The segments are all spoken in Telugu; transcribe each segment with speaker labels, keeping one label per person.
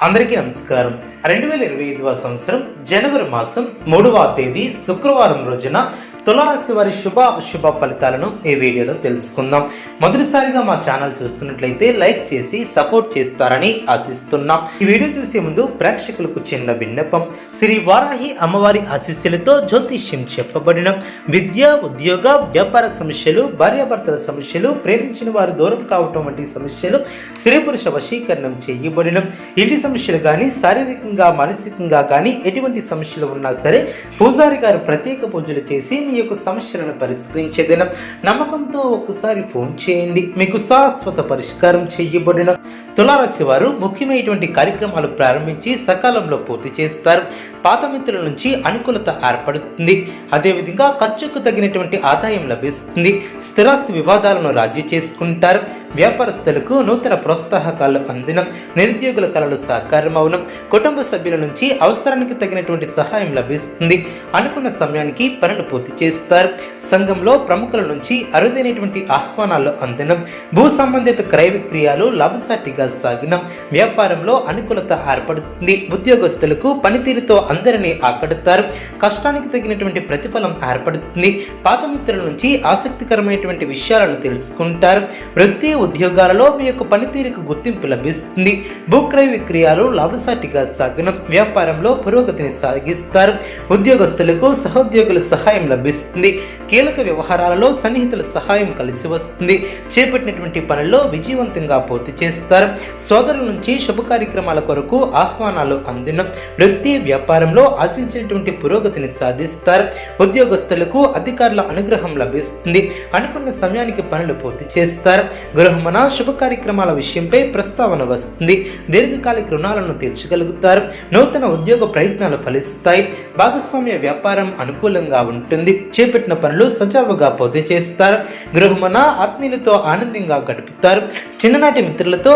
Speaker 1: అందరికీ నమస్కారం. 2025వ సంవత్సరం జనవరి మాసం 3వ తేదీ శుక్రవారం రోజున తులారాశి వారి శుభ ఫలితాలను ఈ వీడియోలో తెలుసుకుందాం. మొదటిసారిగా మా ఛానల్ చూస్తున్నట్లయితే లైక్ చేసి సపోర్ట్ చేస్తారని ఆశిస్తున్నాం. ఈ వీడియో చూసే ముందు ప్రేక్షకులకు చిన్న విన్నపం. శ్రీ వారాహి అమ్మవారి ఆశీస్సులతో జ్యోతిష్యం చెప్పబడిన విద్య, ఉద్యోగ, వ్యాపార సమస్యలు, భార్యాభర్తల సమస్యలు, ప్రేమించిన వారు దూరం కావటం వంటి సమస్యలు, స్త్రీ పురుష వశీకరణం చేయబడిన ఇంటి సమస్యలు కానీ, శారీరకంగా మానసికంగా కానీ ఎటువంటి సమస్యలు ఉన్నా సరే పూజారి గారు ప్రత్యేక పూజలు చేసి మీ యొక్క సమస్యలను పరిష్కరించే దినం. నమ్మకంతో ఒక్కసారి ఫోన్ చేయండి, మీకు శాశ్వత పరిష్కారం చేయబడిన. తులారాశి వారు ముఖ్యమైనటువంటి కార్యక్రమాలు ప్రారంభించి సకాలంలో పూర్తి చేస్తారు. పాత మిత్రుల నుంచి అనుకూలత ఏర్పడుతుంది. అదేవిధంగా ఖర్చుకు తగినటువంటి ఆదాయం లభిస్తుంది. స్థిరాస్తి వివాదాలను రాజీ చేసుకుంటారు. వ్యాపారస్తులకు నూతన ప్రోత్సాహకాలు అందినం. నిరుద్యోగుల కళలు సాకారం అవనం. కుటుంబ సభ్యుల నుంచి అవసరానికి తగినటువంటి సహాయం లభిస్తుంది. అనుకున్న సమయానికి పనులు పూర్తి చేస్తారు. సంఘంలో ప్రముఖుల నుంచి అరుదైనటువంటి ఆహ్వానాలు అందినం. భూ సంబంధిత క్రయ విక్రయాలు లాభసాటిగా సాగినం. వ్యాపారంలో అనుకూలత ఏర్పడుతుంది. ఉద్యోగస్తులకు పనితీరుతో అందరినీ ఆకడతారు. కష్టానికి తగినటువంటి ప్రతిఫలం ఏర్పడుతుంది. పాత మిత్రుల నుంచి ఆసక్తికరమైనటువంటి విషయాలను తెలుసుకుంటారు. వృత్తి ఉద్యోగాలలో మీ యొక్క పనితీరుకు గుర్తింపు లభిస్తుంది. భూక్రయ విక్రయాలు లాభసాటిగా సాగనం. వ్యాపారంలో పురోగతిని సాగిస్తారు. ఉద్యోగస్తులకు సహోద్యోగుల సహాయం లభిస్తుంది. కీలక వ్యవహారాలలో సన్నిహితుల సహాయం కలిసి వస్తుంది. చేపట్టినటువంటి పనుల్లో విజయవంతంగా పూర్తి చేస్తారు. సోదరుల నుంచి శుభ కార్యక్రమాల కొరకు ఆహ్వానాలు అందిన. వృత్తి వ్యాపారంలో ఆశించినటువంటి పురోగతిని సాధిస్తారు. ఉద్యోగస్తులకు అధికారుల అనుగ్రహం లభిస్తుంది. అనుకున్న సమయానికి పనులు పూర్తి చేస్తారు. గృహమన శుభ కార్యక్రమాల విషయంపై ప్రస్తావన వస్తుంది. దీర్ఘకాలిక రుణాలను తీర్చగలుగుతారు. నూతన ఉద్యోగ ప్రయత్నాలు ఫలిస్తాయి. భాగస్వామ్య వ్యాపారం అనుకూలంగా ఉంటుంది. చేపట్టిన పనులు సజావుగా పూర్తి చేస్తారు. గృహమన ఆత్మీయులతో ఆనందంగా గడుపుతారు. చిన్ననాటి మిత్రులతో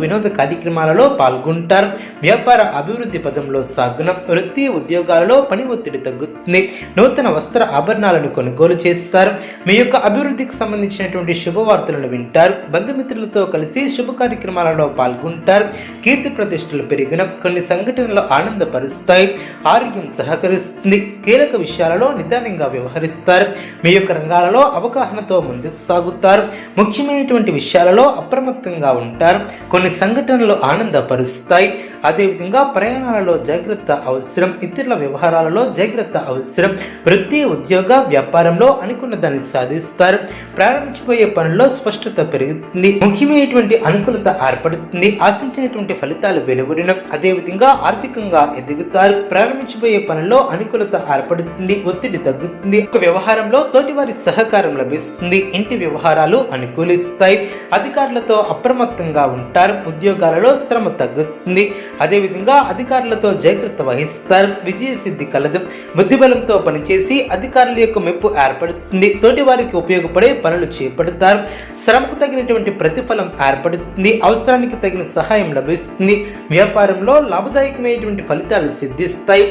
Speaker 1: వినోద కార్యక్రమాలలో పాల్గొంటారు. వ్యాపార అభివృద్ధి పదంలో సాగునం. వృత్తి ఉద్యోగాలలో పని ఒత్తిడి తగ్గుతుంది. నూతన వస్త్ర ఆభరణాలను కొనుగోలు చేస్తారు. మీ యొక్క అభివృద్ధికి సంబంధించినటువంటి శుభవార్తలను వింటారు. బంధుమిత్రులతో కలిసి శుభ కార్యక్రమాలలో పాల్గొంటారు. కీర్తి ప్రతిష్టలు పెరిగిన. కొన్ని సంఘటనలు ఆనందపరుస్తాయి. ఆరోగ్యం సహకరిస్తుంది. కీలక విషయాలలో నిదానంగా వ్యవహరిస్తారు. మీ యొక్క రంగాలలో అవగాహనతో ముందుకు సాగుతారు. ముఖ్యమైనటువంటి విషయాలలో అప్రమత్తంగా ఉంటారు. కొన్ని సంఘటనలు ఆనందపరుస్తాయి. అదేవిధంగా ప్రయాణాలలో జాగ్రత్త అవసరం. ఇతరుల వ్యవహారాలలో జాగ్రత్త అవసరం. వృత్తి ఉద్యోగ వ్యాపారంలో అనుకున్న దాన్ని సాధిస్తారు. ప్రారంభించబోయే పనుల్లో స్పష్టత పెరుగుతుంది. ముఖ్యమైనటువంటి అనుకూలత ఏర్పడుతుంది. ఆశించినటువంటి ఫలితాలు వెలువడిన. అదేవిధంగా ఆర్థికంగా ఎదుగుతారు. ప్రారంభించబోయే పనుల్లో అనుకూలత ఏర్పడుతుంది. ఒత్తిడి తగ్గుతుంది. ఒక వ్యవహారంలో తోటివారి సహకారం లభిస్తుంది. ఇంటి వ్యవహారాలు అనుకూలిస్తాయి. అధికారులతో అప్రమత్తంగా ఉంటారు. ఉద్యోగాలలో శ్రమ తగ్గుతుంది. అదేవిధంగా అధికారులతో జాగ్రత్త వహిస్తారు. విజయ సిద్ధి కలదు. బుద్ధిబలంతో పనిచేసి అధికారుల యొక్క మెప్పు ఏర్పడుతుంది. తోటి వారికి ఉపయోగపడే పనులు చేపడతారు. శ్రమకు తగినటువంటి ప్రతిఫలం ఏర్పడుతుంది. అవసరానికి తగిన సహాయం లభిస్తుంది. వ్యాపారంలో లాభదాయకమైనటువంటి ఫలితాలు సిద్ధిస్తాయి.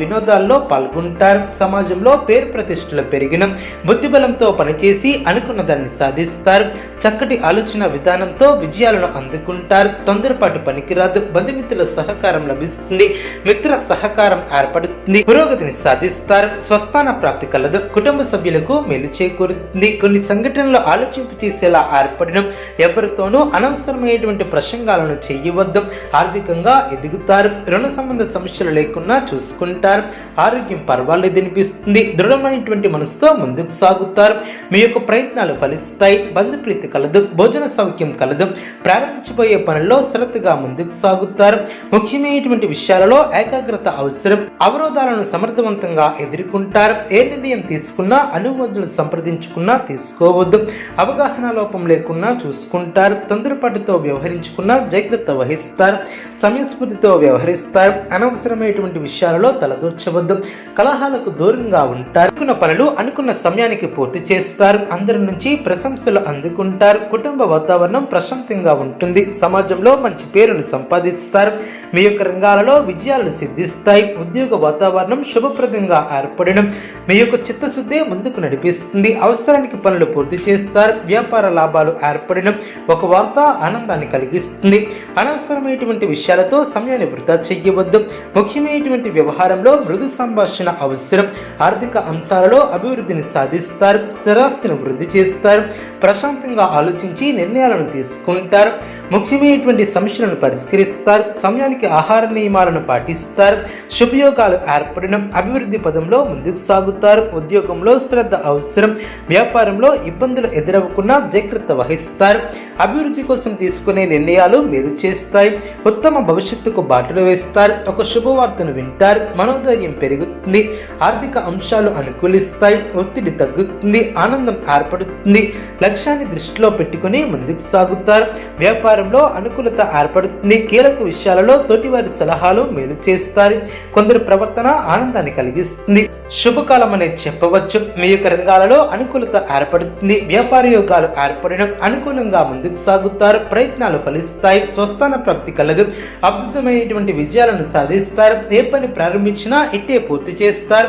Speaker 1: వినోదాల్లో పాల్గొంటారు. సమాజంలో పేరు ప్రతిష్టలు పెరిగిన. బుద్ధిబలంతో పనిచేసి అనుకున్న దాన్ని సాధిస్తారు. చక్కటి ఆలోచన విధానంతో విజయాలను అందుకుంటారు. తొందరపాటు పనికిరాదు. బంధుమిత్రుల సహకారం లభిస్తుంది. మిత్ర సహకారం ఏర్పడుతుంది. పురోగతిని సాధిస్తారు. స్వస్థాన ప్రాప్తి కలదు. కుటుంబ సభ్యులకు మేలు చేకూరుతుంది. కొన్ని సంఘటనలు ఆలోచింపు చేసేలా ఏర్పడిన. ఎవరితోనూ అనవసరమైనటువంటి ప్రసంగాలను చేయవద్దు. ఆర్థికంగా ఎదుగుతారు. రుణ సంబంధ సమస్యలు లేకుండా చూసుకుంటారు. ఆరోగ్యం పర్వాలేదు అనిపిస్తుంది. దృఢమైనటువంటి మనసుతో ముందుకు సాగుతారు. మీ యొక్క ప్రయత్నాలు ఫలిస్తాయి. బంధుప్రీతి కలదు. భోజన సౌఖ్యం కలదు. ప్రారంభించబోయే పనుల్లో శ్రద్ధగా ముందుకు సాగుతారు. ముఖ్యమైనటువంటి విషయాలలో ఏకాగ్రత అవసరం. అవరోధాలను సమర్థవంతంగా ఎదుర్కొంటారు. ఏ నిర్ణయం తీసుకున్నా అనుమతులు సంప్రదించుకున్నా తీసుకోవద్దు. అవగాహన లోపం లేకుండా చూసుకుంటారు. తొందరపాటుతో వ్యవహరించుకున్నా జాగ్రత్త వహిస్తారు. సమయస్ఫూర్తితో వ్యవహరిస్తారు. అనవసరమైనటువంటి విషయాలను విషయాలలో తలదూర్చవద్దు. కలహాలకు దూరంగా ఉంటారు. అనుకున్న పనులు అనుకున్న సమయానికి పూర్తి చేస్తారు. అందరి నుంచి ప్రశంసలు అందుకుంటారు. కుటుంబ వాతావరణం ప్రశాంతంగా ఉంటుంది. సమాజంలో మంచి పేరును సంపాదిస్తారు. మీ యొక్క రంగాలలో విజయాలను సిద్ధిస్తాయి. ఉద్యోగ వాతావరణం శుభప్రదంగా ఏర్పడడం మీ యొక్క చిత్తశుద్ధి ముందుకు నడిపిస్తుంది. అవసరానికి పనులు పూర్తి చేస్తారు. వ్యాపార లాభాలు ఏర్పడడం ఒక వార్త ఆనందాన్ని కలిగిస్తుంది. అనవసరమైనటువంటి విషయాలతో సమయాన్ని వృధా చేయవద్దు. ముఖ్యమైనటువంటి వ్యవహారంలో మృదు సంభాషణ అవసరం. ఆర్థిక అంశాలలో అభివృద్ధిని సాధిస్తారు. స్థిరాస్తిని వృద్ధి చేస్తారు. ప్రశాంతంగా ఆలోచించి నిర్ణయాలను తీసుకుంటారు. ముఖ్యమైనటువంటి సమస్యలను పరిష్కరిస్తారు. సమయానికి ఆహార నియమాలను పాటిస్తారు. శుభయోగాలు ఏర్పడడం అభివృద్ధి పదంలో ముందుకు సాగుతారు. ఉద్యోగంలో శ్రద్ధ అవసరం. వ్యాపారంలో ఇబ్బందులు ఎదురవ్వకుండా జాగ్రత్త వహిస్తారు. అభివృద్ధి కోసం తీసుకునే నిర్ణయాలు మేలు చేస్తాయి. ఉత్తమ భవిష్యత్తుకు బాటలు వేస్తారు. ఒక శుభవార్తను వింటారు. మనోధైర్యం పెరుగుతుంది. ఆర్థిక అంశాలు అనుకూలిస్తాయి. ఒత్తిడి తగ్గుతుంది. ఆనందం ఏర్పడుతుంది. లక్ష్యాన్ని దృష్టిలో పెట్టుకుని ముందుకు సాగుతారు. వ్యాపారంలో అనుకూలత ఏర్పడుతుంది. కీలక విషయాలలో తోటివారి సలహాలు మేలు చేస్తారు. కొందరు ప్రవర్తన ఆనందాన్ని కలిగిస్తుంది. శుభకాలం అనేది చెప్పవచ్చు. మీ యొక్క రంగాలలో అనుకూలత ఏర్పడుతుంది. వ్యాపార యోగాలు ఏర్పడడం అనుకూలంగా ముందుకు సాగుతారు. ప్రయత్నాలు ఫలిస్తాయి. స్వస్థాన ప్రాప్తి కలదు. అద్భుతమైనటువంటి విజయాలను సాధిస్తారు. ఏ పని ప్రారంభించినా ఇట్టే పూర్తి చేస్తారు.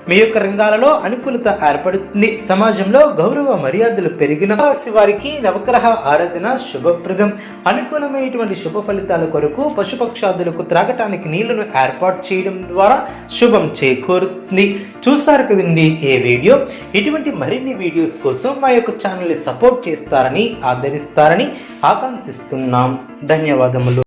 Speaker 1: మీ యొక్క రంగాలలో అనుకూలత ఏర్పడుతుంది. సమాజంలో గౌరవ మర్యాదలు పెరిగిన రాశి వారికి నవగ్రహ ఆరాధన శుభప్రదం. అనుకూలమైనటువంటి శుభ ఫలితాల కొరకు పశుపక్షాదులకు త్రాగటానికి నీళ్లను ఏర్పాటు చేయడం ద్వారా శుభం చేకూరుతుంది. చూసారు కదండి ఈ వీడియో. ఇటువంటి మరిన్ని వీడియోస్ కోసం మా యొక్క ఛానల్ని సపోర్ట్ చేస్తారని ఆదరిస్తారని ఆకాంక్షిస్తున్నాం. ధన్యవాదములు.